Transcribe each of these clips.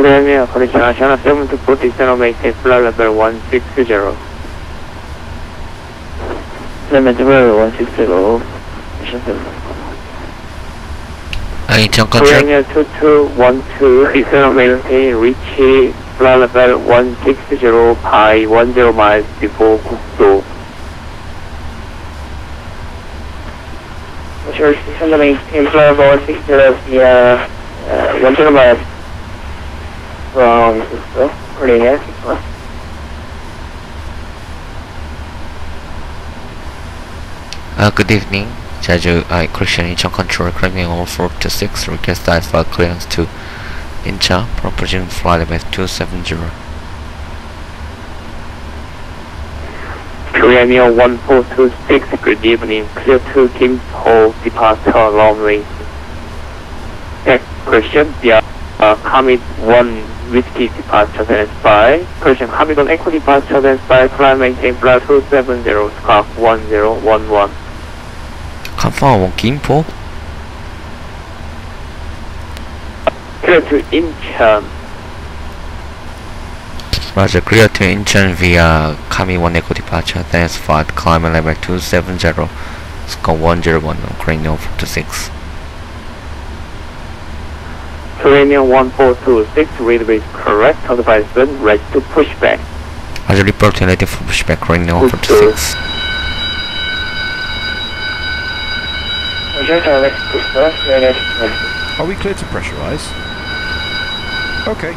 Korea, condition Asiana 724, descend maintain flight level 160. 160. Incheon control. Korea 2212, descend maintain reach flight level 160 by 10 miles before 국도. Sure, descend maintain flight level 160 via 10 miles from 국도. Korea 6. Good evening, Jeju, Christian Incheon control, claiming all 426, request IFA clearance to Incheon, proposing flight level 270. Korea 1426, good evening, clear to Gimpo, departure runway. Question, via Commit 1 Whiskey departure standby. Question, Commit 1 Echo departure standby, climb maintain flight 270, squawk 1011. Confirm on Gimpo. Clear to Incheon. Roger, clear to Incheon via Kami 1 Echo departure, thanks flight, climb level 270, score 101 on crane 46. Korea 1426, read with correct, advice ready to push back. Roger, reporting ready for pushback, crane 46. Are we clear to pressurize? Okay.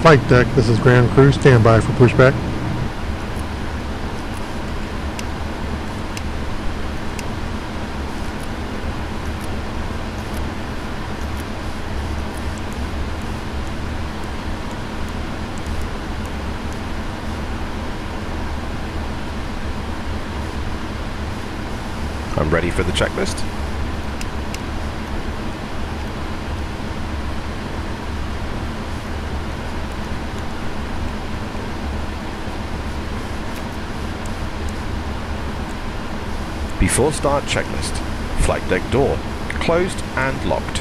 Flight deck, this is Ground Crew, stand by for pushback. I'm ready for the checklist. Before start checklist. Flight deck door closed and locked.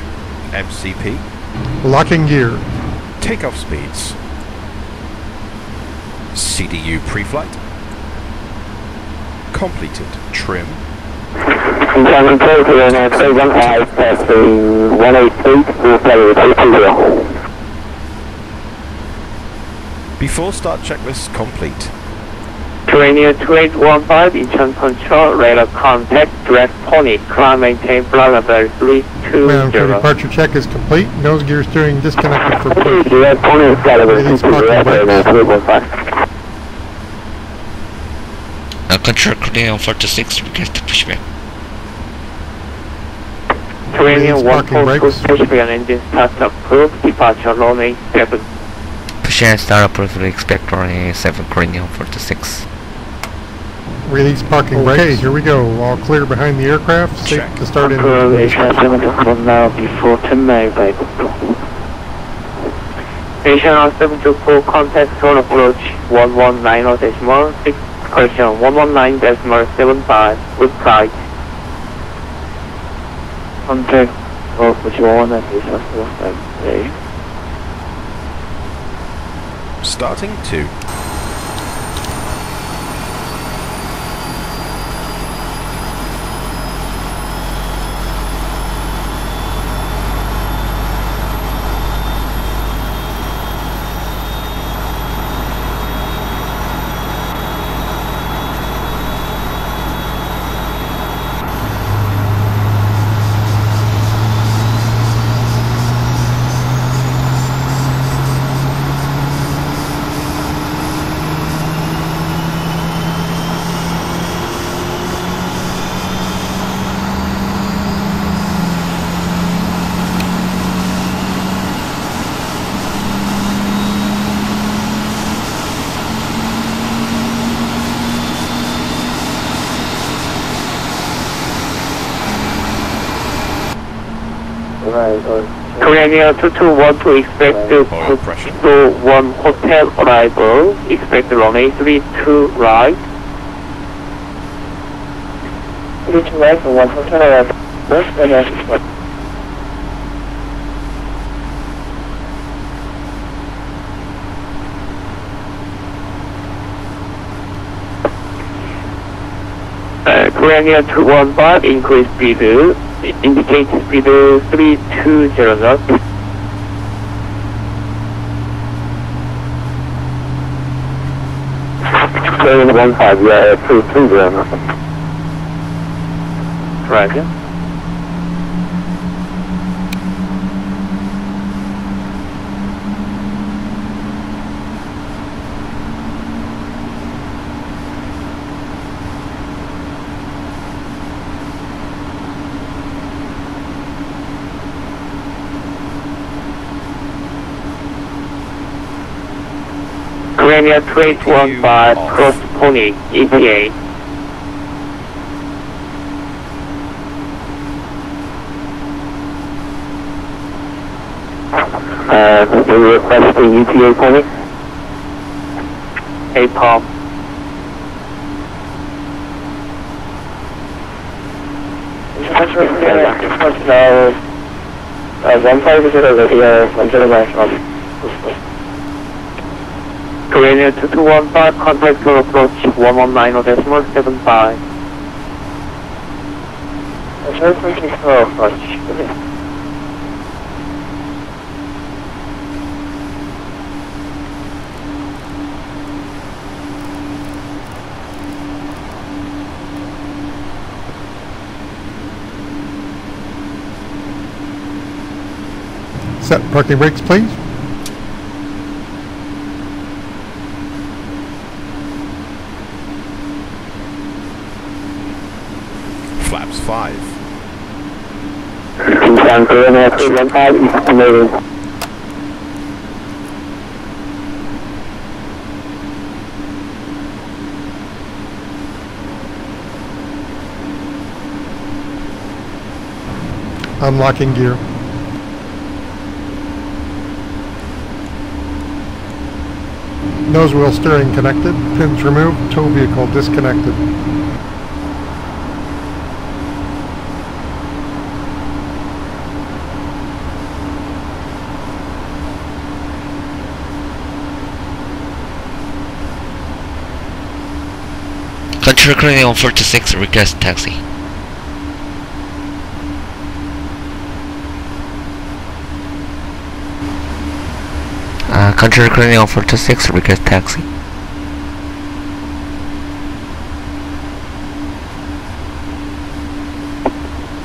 MCP. Locking gear. Takeoff speeds. CDU pre-flight. Completed. Trim. Before start checklist complete. Korea 2815, Incheon control, radar contact, direct pony, climb maintain flight level 320. Ground Crew departure check is complete. Nose gear steering disconnected for push. Direct pony is flight level Release parking brakes. Control clear on 46, request to pushback. Korea Release parking 142, brakes. pushback and engine start approved, departure runway 7. Push and start approved, expect runway 7, Korea 46. Release parking brakes. Okay, here we go. All clear behind the aircraft. Safe Check. to start in. Asian 721 now before 10 miles by Asian 724, contact zone approach 119.6, correction 119.75, good flight. Contact approach 119.75. Starting 2. Korea 2212, expect Oil pressure. to 1 hotel arrival, expect runway 32 right. 3 to right and 1 to left. Left and left is 1. Korean Air 215, increase speed, indicate speed 320 knots. 715, yeah, 320 knots. Roger. Korean Air 2815, cross pony, ETA. We're requesting ETA for me. Hey Tom. Now, 150 here, 109. Korean Air 2215, contact to approach 119.75. Approach. Set parking brakes, please. Flaps 5. Incheon Korean Air 315, estimated. Unlocking gear. Nose wheel steering connected, pins removed, tow vehicle disconnected. Control currently on 46, request taxi. Control currently on 46, request taxi.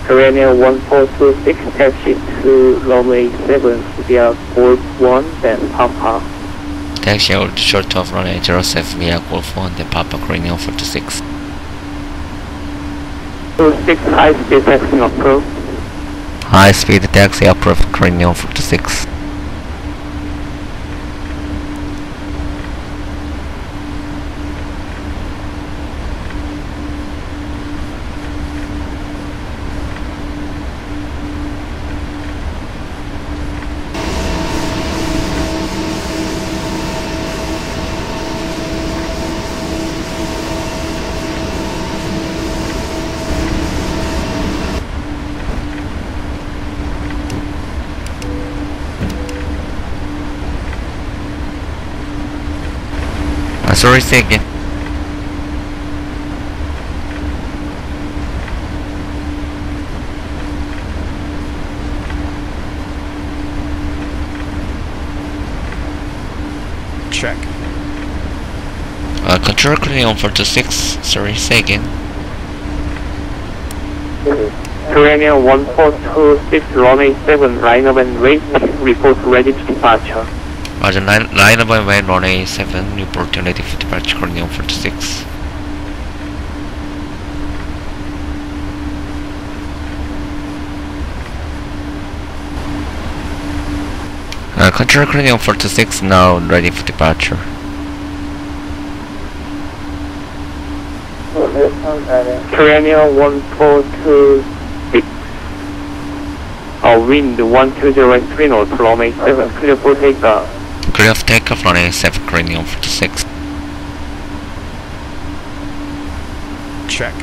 Korean Air 1426, taxi to runway 7 via Golf 1, then Papa. Taxi out short of runway 07 via Golf 1, then Papa, Korean Air 46. 26, high speed taxi approved. High speed taxi approved, Korean Air 46. Sorry, say again. Check. Control currently on 46. Sorry, say again. Korean Air 1426, runway 7, line up and wait, report ready to departure. Roger, line up and wait, runway 7, report ready for departure, Korean Air 46. Control Korean Air 46, now ready for departure. Korean Air 1426. Wind 120 knots, runway 7, clear for takeoff. Clear of takeoff, runway 7, Korean Air 46. Check.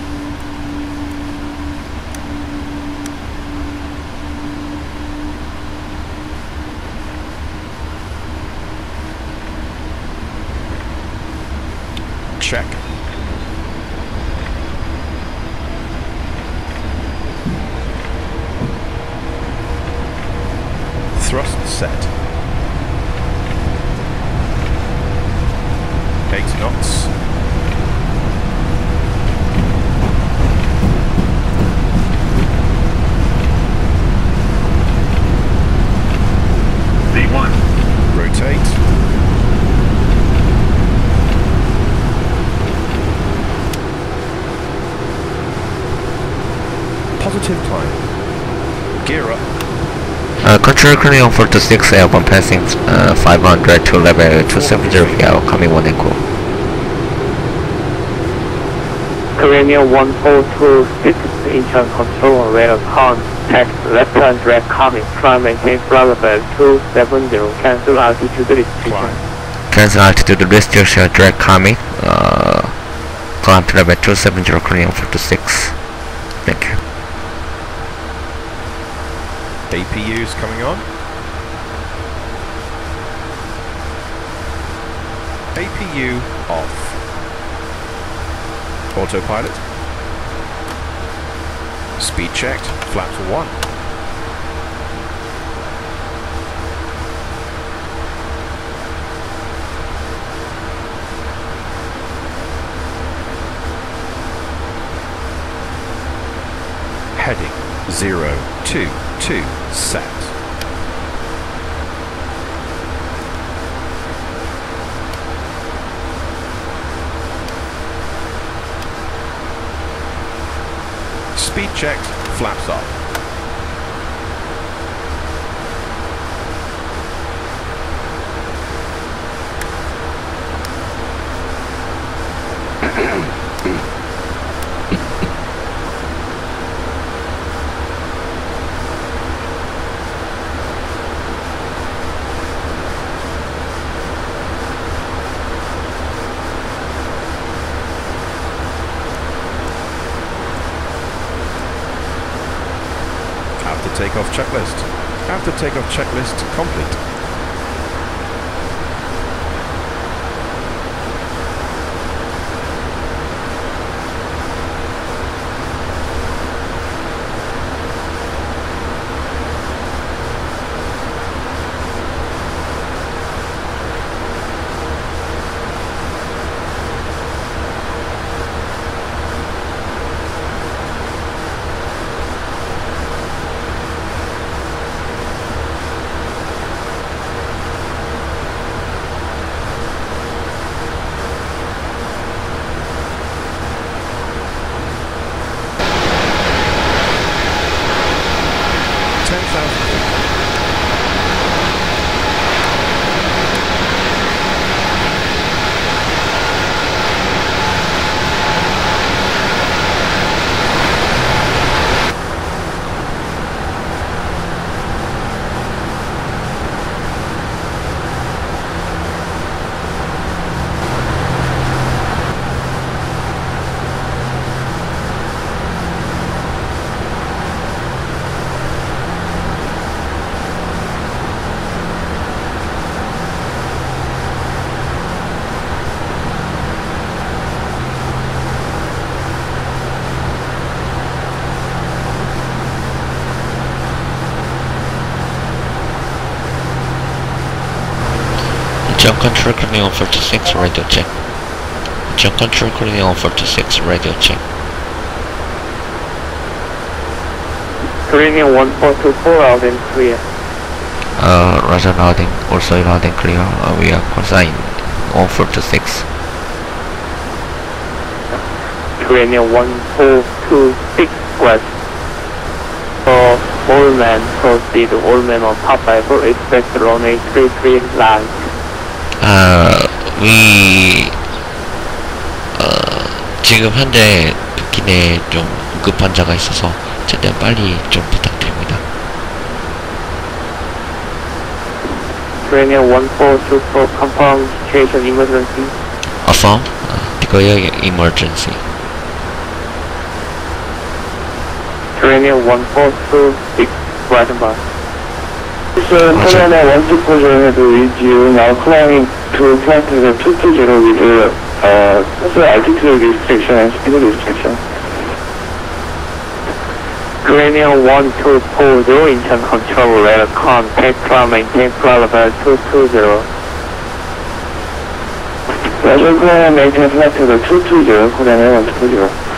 Thrust set. 80 knots. V1. Rotate. Positive climb. Gear up. Control currently on 46, airborne passing 500 to level 270 PL, coming 1 and cool. Korean 1426, Incheon control on radar contact left hand direct coming, climb maintain flight level 270, cancel altitude restriction. Climb. Cancel altitude restriction, direct coming, climb to level 270, Korean 46. Thank you. APUs coming on. APU off. Autopilot. Speed checked. Flaps 1. Heading 022 set. Speed checked, flaps up. Takeoff checklist. After takeoff checklist complete. Jump control currently on 46, radio check. Jump control currently on 46, radio check. Korean 1424 out and clear. Roger, loud and also loud and clear. We are consigned on 46. Korean 1426 west. For OverLand, proceed OverLand on Papi for expect runway 33 land. 지금 현재 기내에 좀 응급 환자가 있어서 최대한 빨리 좀 부탁드립니다. Korean 1424 confirm situation emergency. Affirm, declare emergency. Korean 1426 right and back. Korean 1440 with you now climbing to flight level 220 with altitude restriction and speed restriction. Korean 1240 Incheon control radar contact from maintain flight level 220. Roger, Korean maintain flight level 220, Korean 120.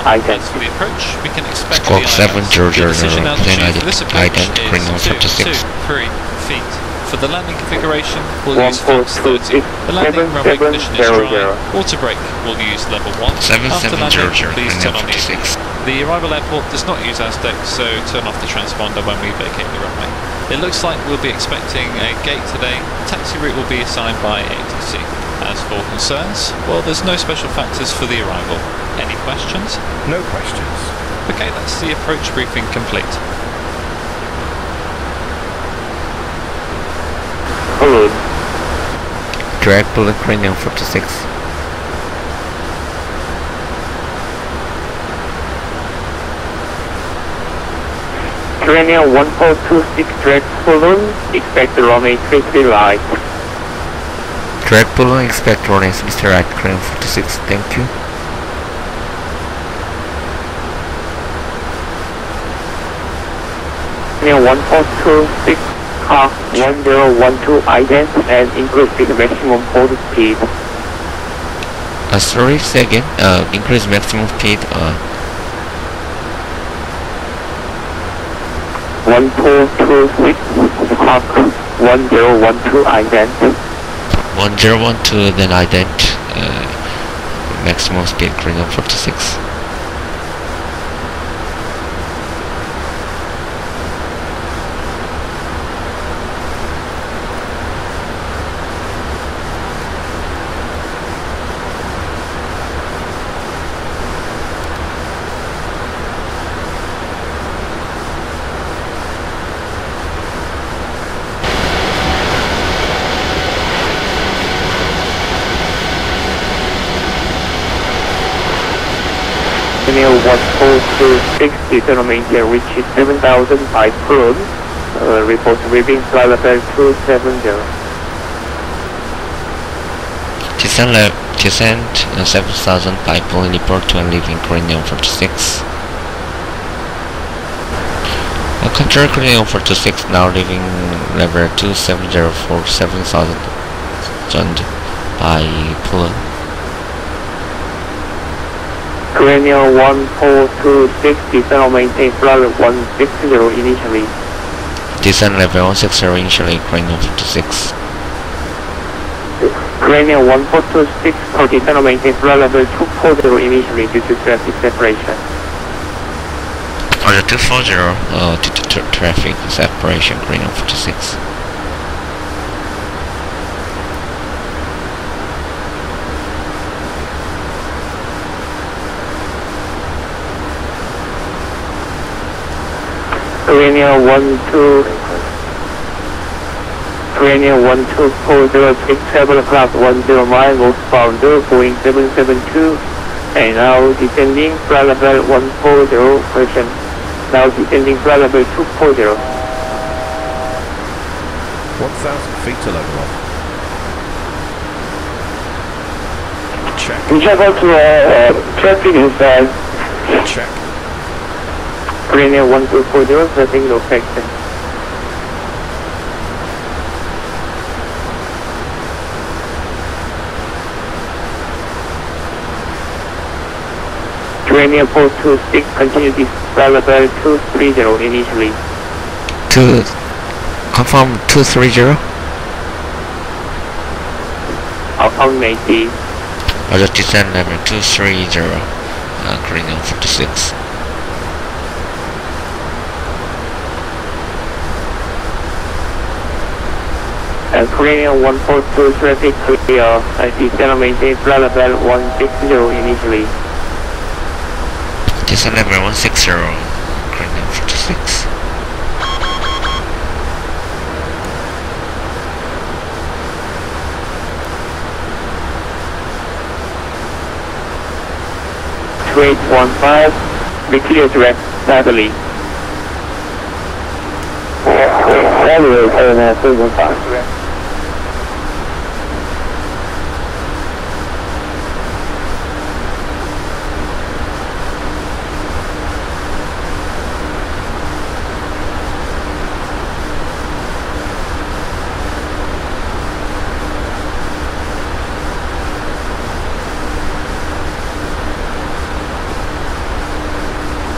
Ident. For the approach, we can expect Squawk the 700, decision then altitude for this approach ident, Green is 56. 3 feet. For the landing configuration, we'll use flaps 30. The landing runway condition is dry. Water brake, we'll use level 1. After landing, please turn on the 56. The arrival airport does not use Ezdok, so turn off the transponder when we vacate the runway. It looks like we'll be expecting a gate today. Taxi route will be assigned by ATC. As for concerns, well, there's no special factors for the arrival. Any questions? No questions. Okay, that's the approach briefing complete. Hello. Direct bullet cranium 56. Korean 1426 direct balloon, expect the runway 33 right. Direct balloon, expect runway 33 right, cranium 46, thank you. Korean 1426 Car 1012 ident and increase the maximum hold speed. Sorry, say again. Increase maximum speed. 1426 Car 1012 ident. 1012, then ident. Maximum speed, cranium 46. Korean 1426 descent maintain reaches 7,000 by cruise. Report reading flight level 270. Descent 7,000 by Boeing report to and leaving Korean 46. Control Korean 46 now leaving level 270 for 7,000 by Poland. Korean 1426 descent maintain flight level 160 initially. Descent level 160 initially, Korean 56. Korean 1426 descent maintain flight level 240 initially due to traffic separation. Order 240 due to traffic separation, Korean 56. Korean 1240 take 7 o'clock 10 mile northbound Boeing 772 and now descending flight level 140 question. Now descending flight level 240. 1,000 feet to level off. Check. Check out traffic inside. Check. Korean 1240, traffic no factor. Korean 426, continue this flight level 230 initially. Confirm 230? On 90. Order descent level 230, Korean 46. Korean 142 traffic clear, descent maintain flight level 160 initially. Descent level 160, Korean 46. Straight 15, be clear direct steadily. anyway, Airlines 315.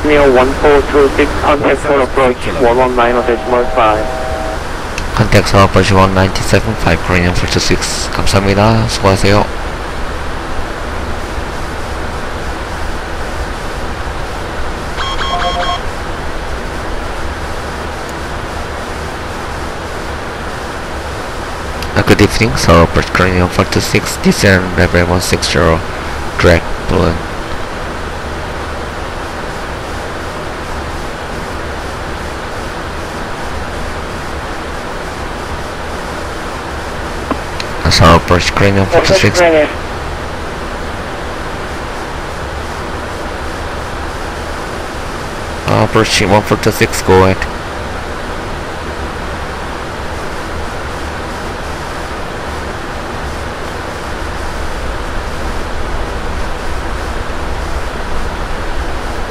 Near 1426, contact for approach 119.5. Contact for approach 197.5 Korean 46. 감사합니다. 수고하세요. Good evening, Sir Approach Korean 46, descend level 160, drag balloon. Sir Approach Korean 46. Approach 146, go ahead.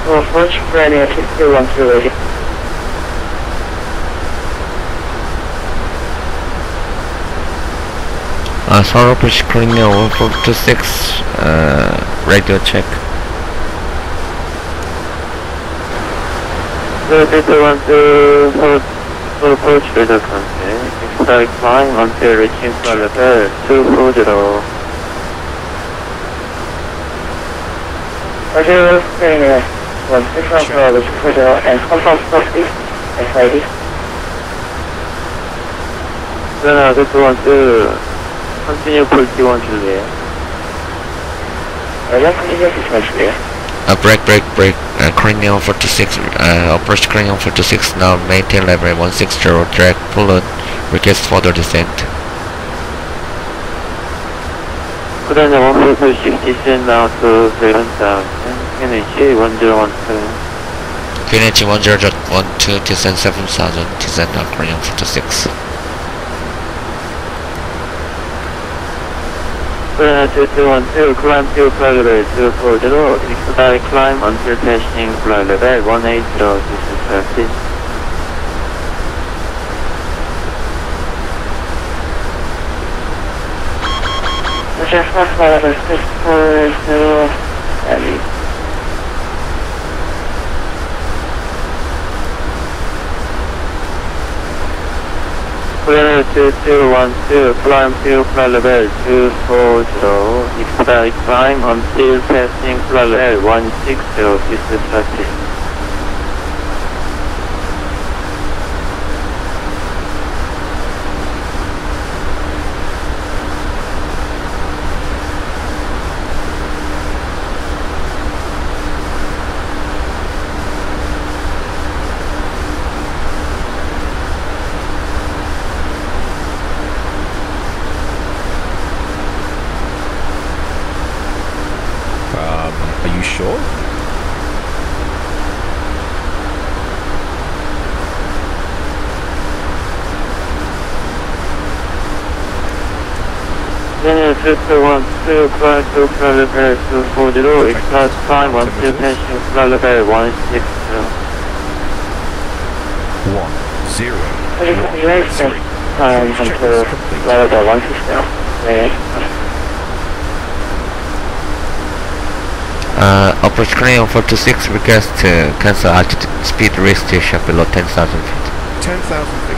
Approach Korean 212. Sir Approach Korean 1426, radio check. 312 approach radar contact. Start climb until reaching flight level 240. Roger, Korean 1614, which is Roger, and confirm Crosswind, SID. Then 212, continue pull T1 Juliet. Roger, continue to Juliet. Break. Korean 46, approach Korean 46, now maintain level 160, drag balloon, request further descent. Korean 146, descend now to Veronta, PMDG 1012. PMDG 1012, descend 7000, descend on Korean 46. Korean 2212, climb to flight level 240, expedite climb until passing flight level 180, this is practice. Roger, flight level 640, and Korean 2212, climb to flight level 240, expedite climb until passing flight level 160, this is practice. Are you sure? Korean 2212, climb to flight level 240, expedite climb until passing flight level 160. 10. Roger, climb until flight level 160. Approach Korean 426, request to cancel altitude speed restriction below 10,000 feet. 10,000 feet.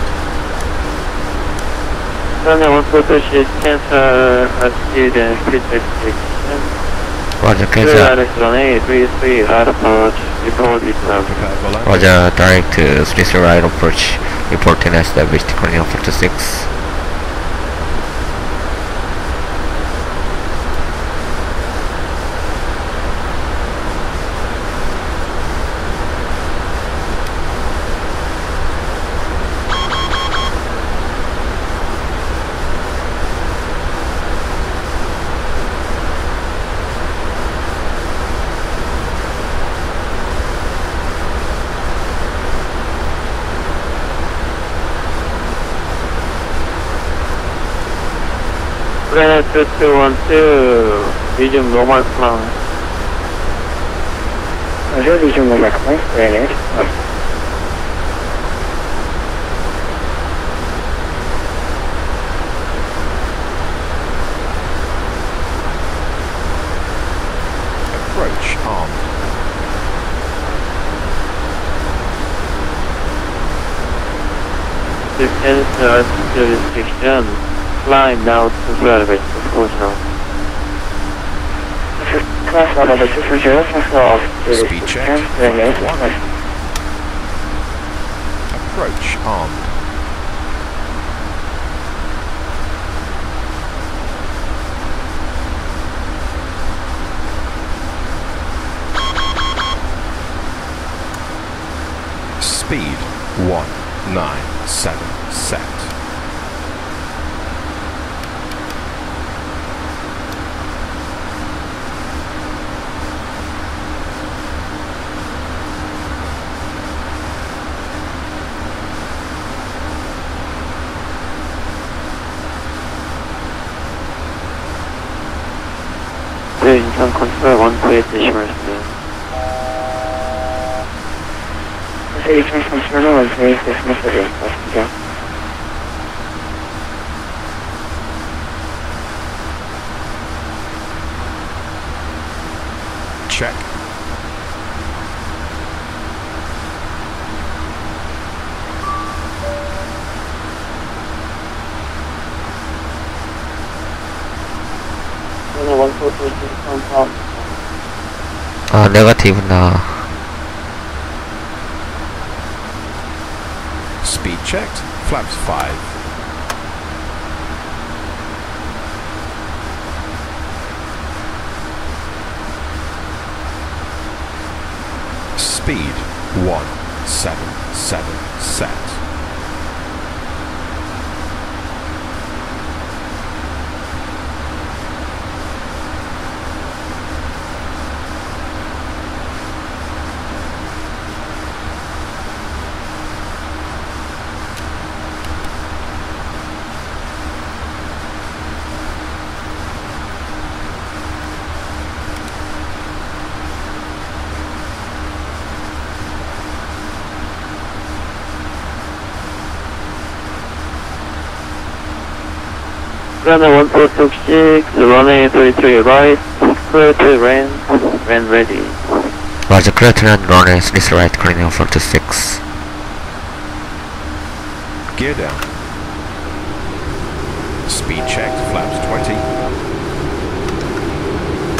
Korean 146, cancel altitude and speed restriction. Roger, cancel. Alex 1833, right approach, report itself. Prepare for landing. Roger, direct to space right approach, reporting established Korean 426. Planet 2212, resume normal climb. resume normal climb, planet. Approach armed. To cancel altitude restriction, climb now to graduate proposal. Class number 220, Speed check. planet. Approach armed. Speed 197 set. Incheon control 128 decimals. Incheon control 128 decimals. Check. 네거티브 나. Speed checked. Flaps 5. Speed 177 set. Runway 1426, runway 33 right, clear to land, when ready. Roger, clear to land, runway 33 right, clearing 46. Gear down. Speed checked. Flaps 20.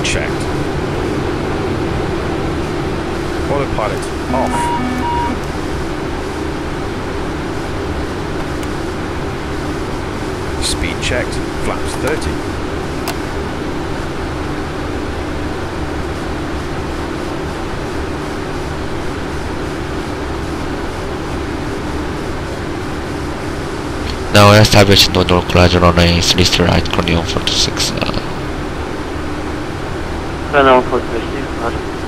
Checked. Autopilot off. Speed checked. Flaps 30. Now establish no localizer on a 3 right, clearing 46. Runway 426, roger.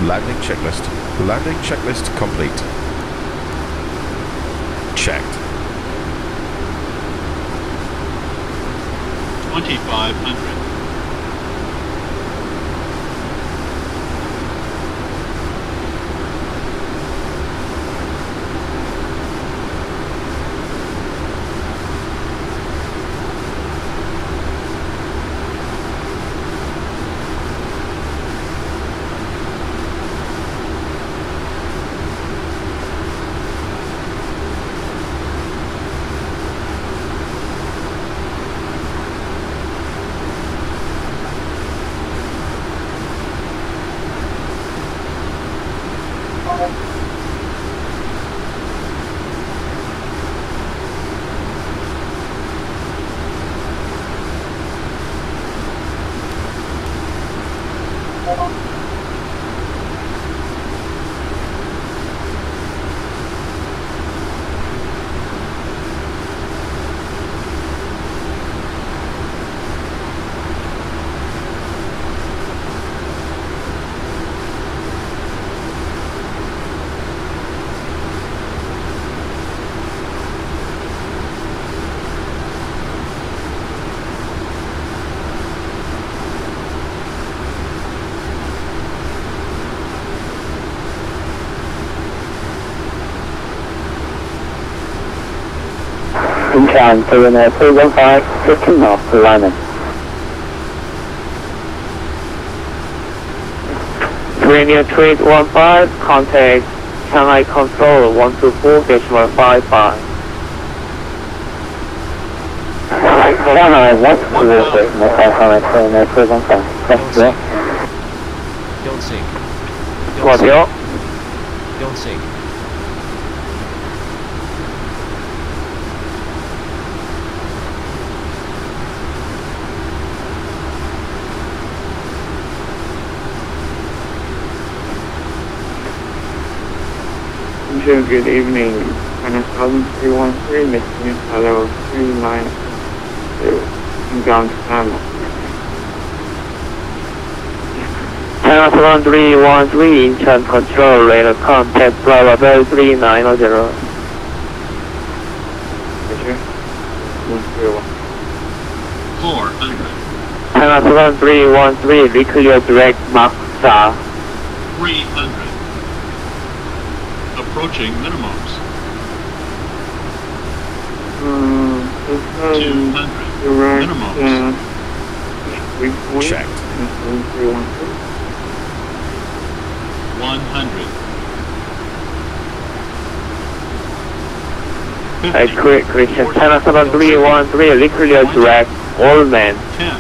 Landing checklist. Landing checklist complete. Checked. 2500. Incheon, Korean 315, 15 knots, alignment. Korean 315, contact Shanghai Control 124.55. Shanghai 124.55, that's correct. Don't sink. 뭐요? Don't sink. Good evening. China 313, making level 392. Inbound channel. China 313, Incheon control radar contact Bravo Bell 3900. Roger. 400. China 313, reclear direct Mach 300. Approaching minimums. 200. Minimums. Checked. 100. Correction. China 313, reclear direct OverLand. 10.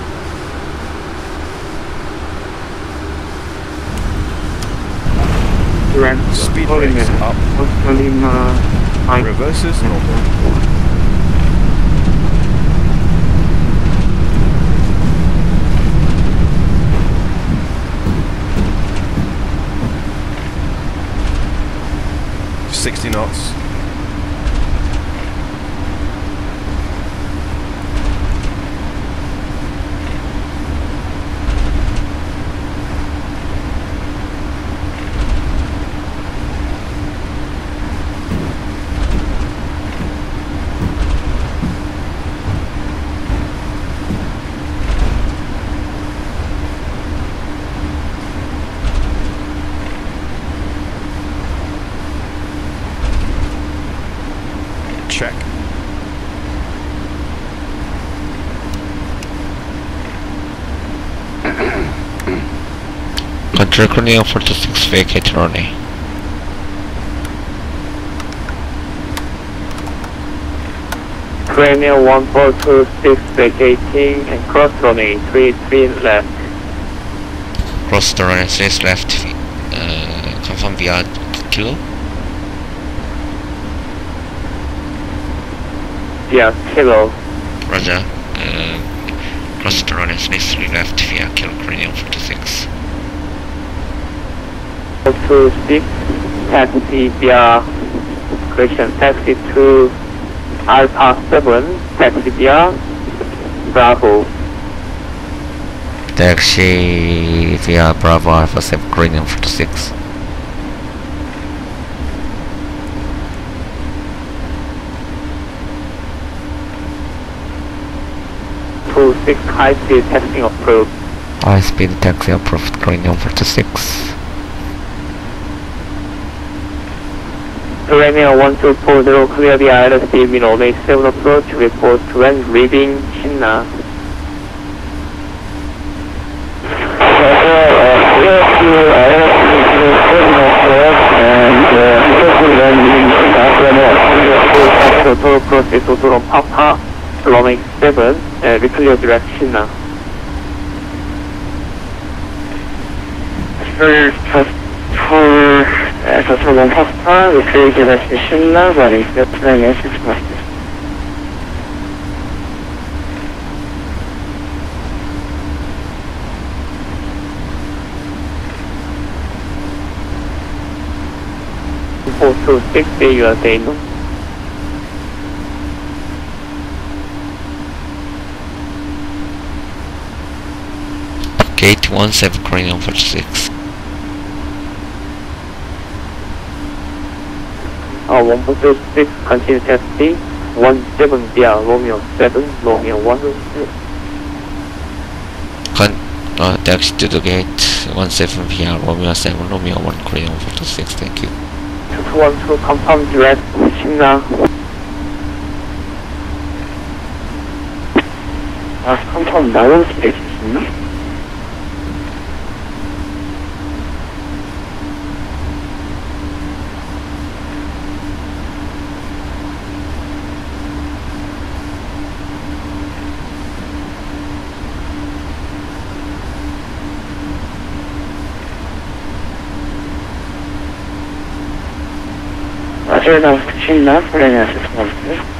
Speed brakes up. Reverses normal. $60 knots. Check. Control Korean 46, vacate runway. Korean 1426, vacating and cross runway 33 left. Cross the runway 6 left. Confirm via kilo. Yeah, kilo. Roger. Cross the runway 3 left via kilo Korean 46. 26, taxi via, correction, taxi to Alpha 7, taxi via Bravo. Taxi via Bravo Alpha 7 Korean 46. To 6, high speed taxi approved. High speed taxi approved Korean 46. Korean 1240, clear the ILS in runway 7 approach, report when leaving Sinna. Total process total on Papa, runway 7, reclear direct Sinna. 저쪽은 파스타, 위클리게 다시 신나, 마리스, 플레이에 식스마스터. to 6 USA. Gate 17 Korean 46. 146, continue taxi, 17 via Romeo 7, Romeo 1. Taxi to the gate 17 via Romeo 7, Romeo 1 Korean 46, thank you. 212, confirm direct, Sinna. 아, 감사합니다. 나름 스페이스 있나? Airlines China, Airlines Responsive.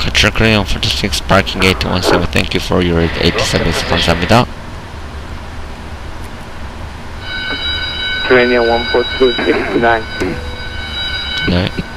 Control Korean 46 parking 817. Thank you for your 87. 감사합니다. Korean 14269. 네.